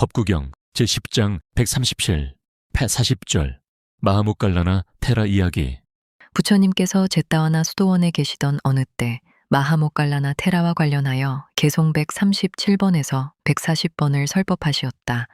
법구경 제10장 137 패 40절 마하못갈라나 테라 이야기. 부처님께서 제따와나 수도원에 계시던 어느 때 마하못갈라나 테라와 관련하여 계송 137번에서 140번을 설법하시었다.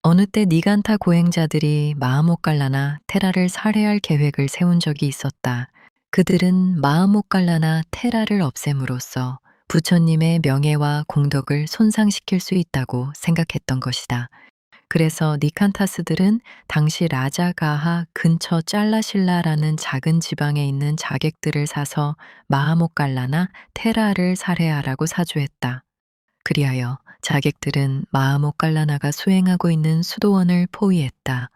어느 때 니간타 고행자들이 마하못갈라나 테라를 살해할 계획을 세운 적이 있었다. 그들은 마하못갈라나 테라를 없앰으로써 부처님의 명예와 공덕을 손상시킬 수 있다고 생각했던 것이다. 그래서 니칸타스들은 당시 라자가하 근처 짤라실라라는 작은 지방에 있는 자객들을 사서 마하못갈라나 테라를 살해하라고 사주했다. 그리하여 자객들은 마하못갈라나가 수행하고 있는 수도원을 포위했다.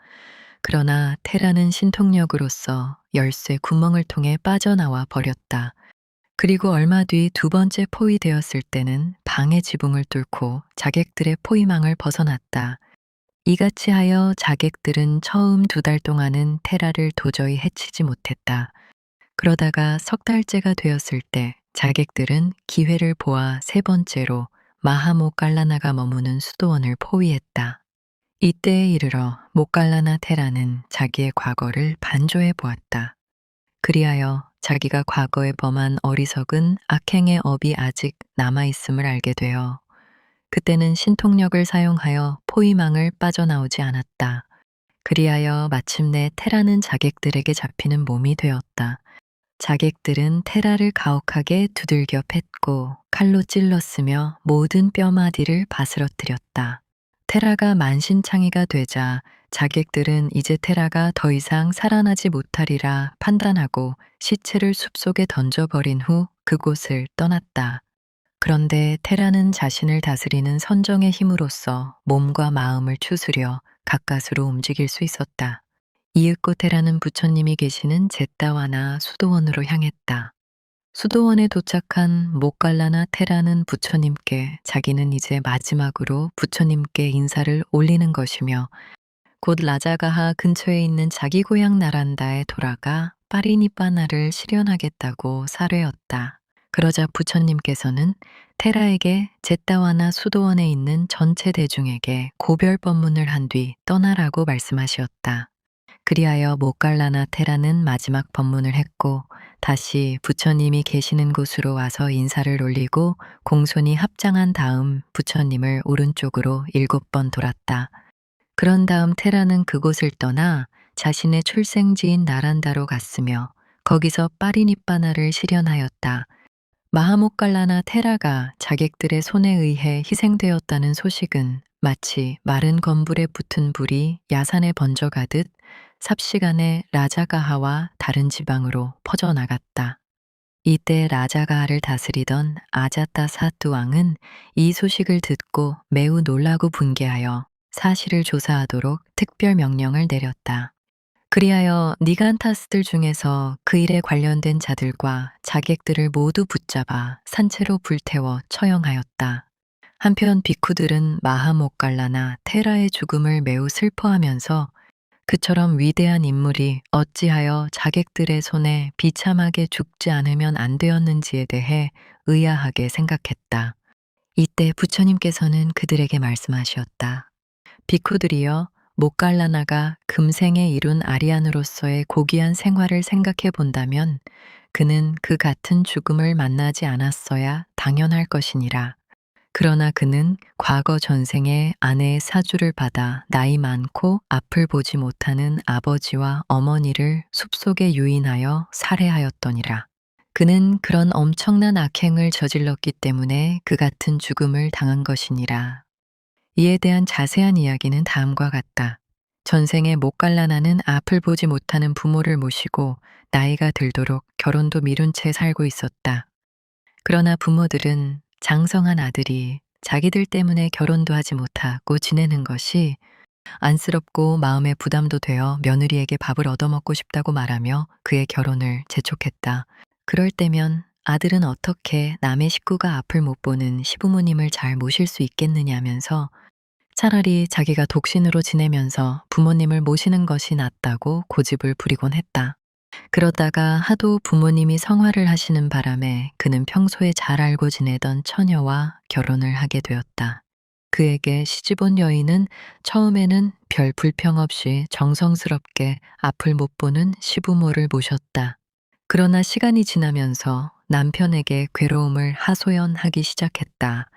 그러나 테라는 신통력으로서 열쇠 구멍을 통해 빠져나와 버렸다. 그리고 얼마 뒤 두 번째 포위되었을 때는 방의 지붕을 뚫고 자객들의 포위망을 벗어났다. 이같이 하여 자객들은 처음 2달 동안은 테라를 도저히 해치지 못했다. 그러다가 석 달째가 되었을 때 자객들은 기회를 보아 세 번째로 마하못갈라나가 머무는 수도원을 포위했다. 이때에 이르러 못갈라나 테라는 자기의 과거를 반조해 보았다. 그리하여 자기가 과거에 범한 어리석은 악행의 업이 아직 남아있음을 알게 되어 그때는 신통력을 사용하여 포위망을 빠져나오지 않았다. 그리하여 마침내 테라는 자객들에게 잡히는 몸이 되었다. 자객들은 테라를 가혹하게 두들겨 팼고 칼로 찔렀으며 모든 뼈마디를 바스러뜨렸다. 테라가 만신창이가 되자 자객들은 이제 테라가 더 이상 살아나지 못하리라 판단하고 시체를 숲속에 던져버린 후 그곳을 떠났다. 그런데 테라는 자신을 다스리는 선정의 힘으로써 몸과 마음을 추스려 가까스로 움직일 수 있었다. 이윽고 테라는 부처님이 계시는 제따와나 수도원으로 향했다. 수도원에 도착한 못갈라나 테라는 부처님께 자기는 이제 마지막으로 부처님께 인사를 올리는 것이며 곧 라자가하 근처에 있는 자기 고향 나란다에 돌아가 파리니빠나를 실현하겠다고 사뢰었다. 그러자 부처님께서는 테라에게 제따와나 수도원에 있는 전체 대중에게 고별 법문을 한 뒤 떠나라고 말씀하시었다. 그리하여 못갈라나 테라는 마지막 법문을 했고 다시 부처님이 계시는 곳으로 와서 인사를 올리고 공손히 합장한 다음 부처님을 오른쪽으로 7번 돌았다. 그런 다음 테라는 그곳을 떠나 자신의 출생지인 나란다로 갔으며 거기서 파리니빠나를 실현하였다. 마하못갈라나 테라가 자객들의 손에 의해 희생되었다는 소식은 마치 마른 건불에 붙은 불이 야산에 번져가듯 삽시간에 라자가하와 다른 지방으로 퍼져나갔다. 이때 라자가하를 다스리던 아자타사뚜 왕은 이 소식을 듣고 매우 놀라고 분개하여 사실을 조사하도록 특별 명령을 내렸다. 그리하여 니간타스들 중에서 그 일에 관련된 자들과 자객들을 모두 붙잡아 산채로 불태워 처형하였다. 한편 비쿠들은 마하못갈라나 테라의 죽음을 매우 슬퍼하면서 그처럼 위대한 인물이 어찌하여 자객들의 손에 비참하게 죽지 않으면 안 되었는지에 대해 의아하게 생각했다. 이때 부처님께서는 그들에게 말씀하셨다. 비쿠들이여, 못갈라나가 금생에 이룬 아리안으로서의 고귀한 생활을 생각해 본다면 그는 그 같은 죽음을 만나지 않았어야 당연할 것이니라. 그러나 그는 과거 전생에 아내의 사주를 받아 나이 많고 앞을 보지 못하는 아버지와 어머니를 숲속에 유인하여 살해하였더니라. 그는 그런 엄청난 악행을 저질렀기 때문에 그 같은 죽음을 당한 것이니라. 이에 대한 자세한 이야기는 다음과 같다. 전생에 못갈라나는 앞을 보지 못하는 부모를 모시고 나이가 들도록 결혼도 미룬 채 살고 있었다. 그러나 부모들은 장성한 아들이 자기들 때문에 결혼도 하지 못하고 지내는 것이 안쓰럽고 마음에 부담도 되어 며느리에게 밥을 얻어먹고 싶다고 말하며 그의 결혼을 재촉했다. 그럴 때면 아들은 어떻게 남의 식구가 앞을 못 보는 시부모님을 잘 모실 수 있겠느냐면서 차라리 자기가 독신으로 지내면서 부모님을 모시는 것이 낫다고 고집을 부리곤 했다. 그러다가 하도 부모님이 성화를 하시는 바람에 그는 평소에 잘 알고 지내던 처녀와 결혼을 하게 되었다. 그에게 시집온 여인은 처음에는 별 불평 없이 정성스럽게 앞을 못 보는 시부모를 모셨다. 그러나 시간이 지나면서 남편에게 괴로움을 하소연하기 시작했다.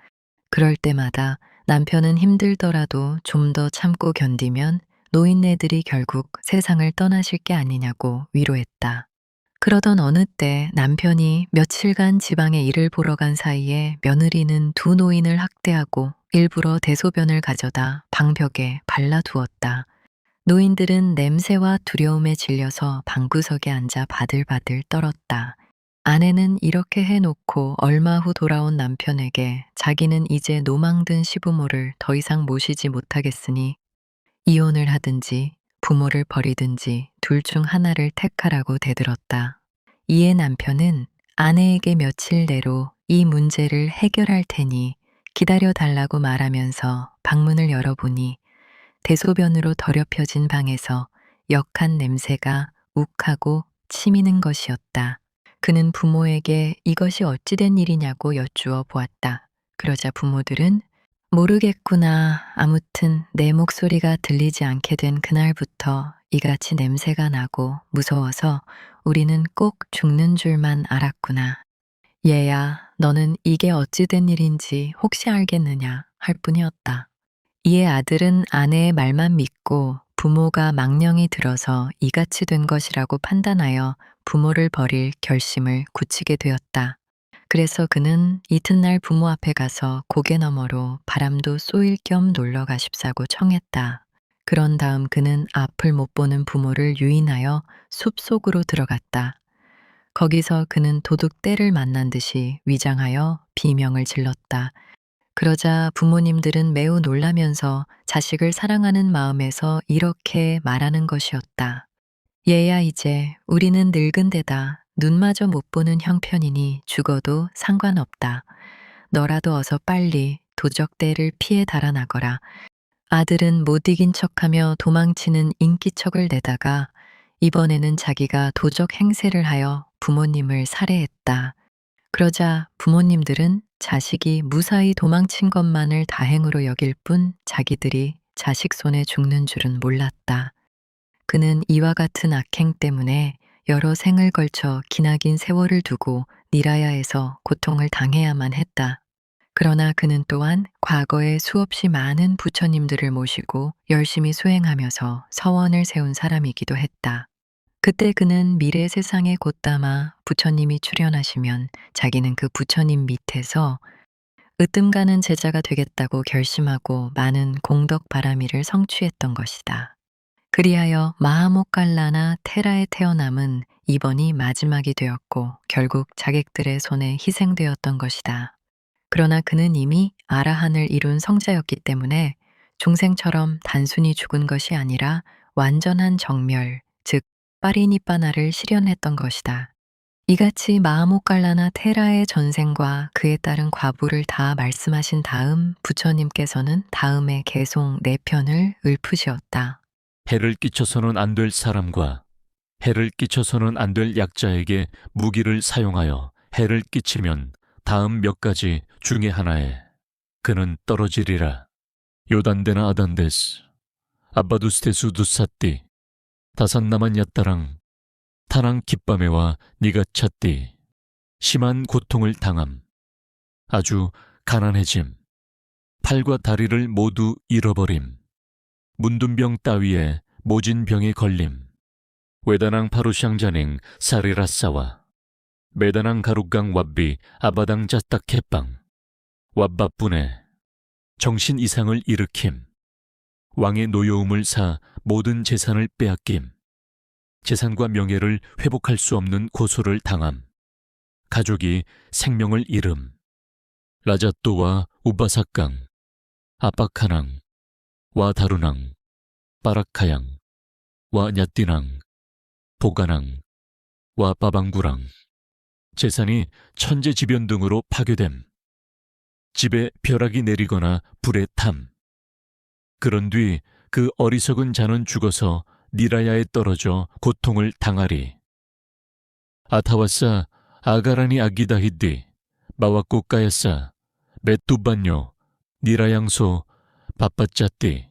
그럴 때마다 남편은 힘들더라도 좀 더 참고 견디면 노인네들이 결국 세상을 떠나실 게 아니냐고 위로했다. 그러던 어느 때 남편이 며칠간 지방에 일을 보러 간 사이에 며느리는 두 노인을 학대하고 일부러 대소변을 가져다 방벽에 발라두었다. 노인들은 냄새와 두려움에 질려서 방구석에 앉아 바들바들 떨었다. 아내는 이렇게 해놓고 얼마 후 돌아온 남편에게 자기는 이제 노망든 시부모를 더 이상 모시지 못하겠으니 이혼을 하든지 부모를 버리든지 둘 중 하나를 택하라고 대들었다. 이에 남편은 아내에게 며칠 내로 이 문제를 해결할 테니 기다려 달라고 말하면서 방문을 열어보니 대소변으로 더럽혀진 방에서 역한 냄새가 욱하고 치미는 것이었다. 그는 부모에게 이것이 어찌된 일이냐고 여쭈어 보았다. 그러자 부모들은 모르겠구나. 아무튼 내 목소리가 들리지 않게 된 그날부터 이같이 냄새가 나고 무서워서 우리는 꼭 죽는 줄만 알았구나. 얘야, 너는 이게 어찌된 일인지 혹시 알겠느냐 할 뿐이었다. 이에 아들은 아내의 말만 믿고 부모가 망령이 들어서 이같이 된 것이라고 판단하여 부모를 버릴 결심을 굳히게 되었다. 그래서 그는 이튿날 부모 앞에 가서 고개 너머로 바람도 쏘일 겸 놀러 가십사고 청했다. 그런 다음 그는 앞을 못 보는 부모를 유인하여 숲속으로 들어갔다. 거기서 그는 도둑떼를 만난 듯이 위장하여 비명을 질렀다. 그러자 부모님들은 매우 놀라면서 자식을 사랑하는 마음에서 이렇게 말하는 것이었다. 얘야, 이제 우리는 늙은 데다 눈마저 못 보는 형편이니 죽어도 상관없다. 너라도 어서 빨리 도적대를 피해 달아나거라. 아들은 못 이긴 척하며 도망치는 인기척을 내다가 이번에는 자기가 도적 행세를 하여 부모님을 살해했다. 그러자 부모님들은 자식이 무사히 도망친 것만을 다행으로 여길 뿐 자기들이 자식 손에 죽는 줄은 몰랐다. 그는 이와 같은 악행 때문에 여러 생을 걸쳐 기나긴 세월을 두고 니라야에서 고통을 당해야만 했다. 그러나 그는 또한 과거에 수없이 많은 부처님들을 모시고 열심히 수행하면서 서원을 세운 사람이기도 했다. 그때 그는 미래 세상에 곧담아 부처님이 출현하시면 자기는 그 부처님 밑에서 으뜸 가는 제자가 되겠다고 결심하고 많은 공덕 바라미를 성취했던 것이다. 그리하여 마하모칼라나 테라에 태어남은 이번이 마지막이 되었고 결국 자객들의 손에 희생되었던 것이다. 그러나 그는 이미 아라한을 이룬 성자였기 때문에 중생처럼 단순히 죽은 것이 아니라 완전한 정멸, 즉 파리니빠나를 실현했던 것이다. 이같이 마하모칼라나 테라의 전생과 그에 따른 과부를 다 말씀하신 다음 부처님께서는 다음에 개송 4편을 읊으시었다. 해를 끼쳐서는 안 될 사람과 해를 끼쳐서는 안 될 약자에게 무기를 사용하여 해를 끼치면 다음 몇 가지 중에 하나에 그는 떨어지리라. 요단데나 아단데스 아바두스테수 두사띠 다산나만 야따랑 타낭 깃밤에와 니가 찼띠 심한 고통을 당함 아주 가난해짐 팔과 다리를 모두 잃어버림 문둔병 따위에 모진 병에 걸림 외다낭 파루샹자냉 사리라싸와 메다낭 가루강 왓비 아바당 자딱해빵 왓바뿐에 정신 이상을 일으킴 왕의 노여움을 사 모든 재산을 빼앗김 재산과 명예를 회복할 수 없는 고소를 당함 가족이 생명을 잃음 라자또와 우바사강 아빠카낭 와 다루낭 빠라카양 와 냐띠낭 보가낭 와 빠방구랑 재산이 천재지변 등으로 파괴됨 집에 벼락이 내리거나 불에 탐 그런 뒤 그 어리석은 자는 죽어서 니라야에 떨어져 고통을 당하리 아타와싸 아가라니 아기다히띠 마와꼬 까야싸 메뚜반뇨 니라양소 바빠짜띠